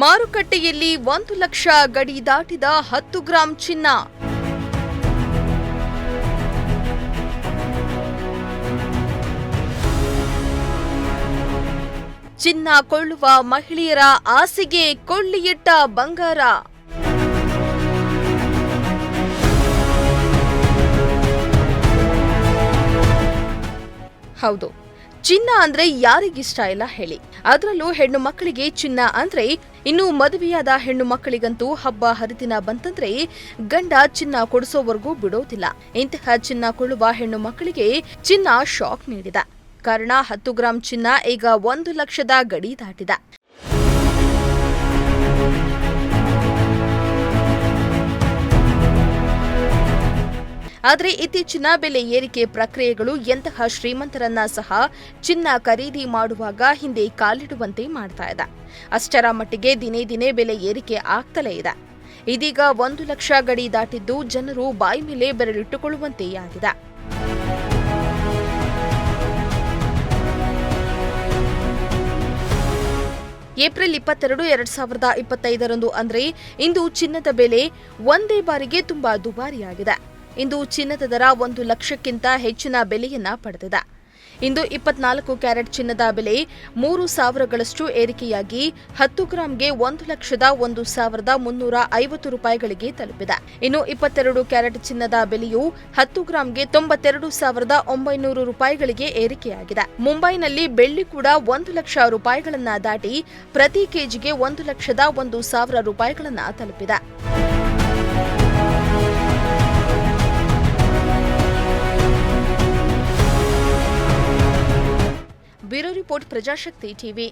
ಮಾರುಕಟ್ಟೆಯಲ್ಲಿ 1 ಲಕ್ಷ ಗಡಿ ದಾಟಿದ 10 ಗ್ರಾಂ ಚಿನ್ನ. ಚಿನ್ನ ಕೊಳ್ಳುವ ಮಹಿಳೆಯರ ಆಸೆಗೆ ಕೊಳ್ಳಿಯಿಟ್ಟ ಬಂಗಾರ. ಹೌದು, ಚಿನ್ನ ಅಂದ್ರೆ ಯಾರಿಗಿಷ್ಟ ಇಲ್ಲ ಹೇಳಿ. ಅದರಲ್ಲೂ ಹೆಣ್ಣು ಮಕ್ಕಳಿಗೆ ಚಿನ್ನ ಅಂದ್ರೆ, ಇನ್ನು ಮದುವೆಯಾದ ಹೆಣ್ಣು ಮಕ್ಕಳಿಗಂತೂ ಹಬ್ಬ ಹರಿದಿನ ಬಂತಂದ್ರೆ ಗಂಡ ಚಿನ್ನ ಕೊಡಿಸೋವರೆಗೂ ಬಿಡೋದಿಲ್ಲ. ಇಂತಹ ಚಿನ್ನ ಕೊಳ್ಳುವ ಹೆಣ್ಣು ಮಕ್ಕಳಿಗೆ ಚಿನ್ನ ಶಾಕ್ ನೀಡಿದ ಕಾರಣ 10 ಗ್ರಾಂ ಚಿನ್ನ ಈಗ 1 ಲಕ್ಷದ ಗಡಿ ದಾಟಿದೆ. ಆದರೆ ಇತ್ತೀಚಿನ ಬೆಲೆ ಏರಿಕೆ ಪ್ರಕ್ರಿಯೆಗಳು ಎಂತಹ ಶ್ರೀಮಂತರನ್ನ ಸಹ ಚಿನ್ನ ಖರೀದಿ ಮಾಡುವಾಗ ಹಿಂದೆ ಕಾಲಿಡುವಂತೆ ಮಾಡ್ತಾ ಇದೆ. ಅಷ್ಟರ ಮಟ್ಟಿಗೆ ದಿನೇ ದಿನೇ ಬೆಲೆ ಏರಿಕೆ ಆಗ್ತಲೇ ಇದೆ. ಇದೀಗ 1 ಲಕ್ಷ ಗಡಿ ದಾಟಿದ್ದು ಜನರು ಬಾಯಿ ಮೇಲೆ ಬೆರಳಿಟ್ಟುಕೊಳ್ಳುವಂತೆಯಾಗಿದೆ. ಏಪ್ರಿಲ್ 22, 2025 ಅಂದ್ರೆ ಇಂದು ಚಿನ್ನದ ಬೆಲೆ ಒಂದೇ ಬಾರಿಗೆ ತುಂಬಾ ದುಬಾರಿಯಾಗಿದೆ. ಇಂದು ಚಿನ್ನದ ದರ 1 ಲಕ್ಷಕ್ಕಿಂತ ಹೆಚ್ಚಿನ ಬೆಲೆಯನ್ನ ಪಡೆದಿದೆ. ಇಂದು 24 ಕ್ಯಾರೆಟ್ ಚಿನ್ನದ ಬೆಲೆ 3,000ಗಳಷ್ಟು ಏರಿಕೆಯಾಗಿ 10 ಗ್ರಾಂಗೆ 1,01,350 ರೂಪಾಯಿಗಳಿಗೆ ತಲುಪಿದೆ. ಇನ್ನು 22 ಕ್ಯಾರೆಟ್ ಚಿನ್ನದ ಬೆಲೆಯು 10 ಗ್ರಾಂಗೆ 92,900 ರೂಪಾಯಿಗಳಿಗೆ ಏರಿಕೆಯಾಗಿದೆ. ಮುಂಬೈನಲ್ಲಿ ಬೆಳ್ಳಿ ಕೂಡ 1 ಲಕ್ಷ ರೂಪಾಯಿಗಳನ್ನ ದಾಟಿ ಪ್ರತಿ ಕೆಜಿಗೆ 1,01,000 ರೂಪಾಯಿಗಳನ್ನ ತಲುಪಿದೆ. Bureau report, Prajashakti TV.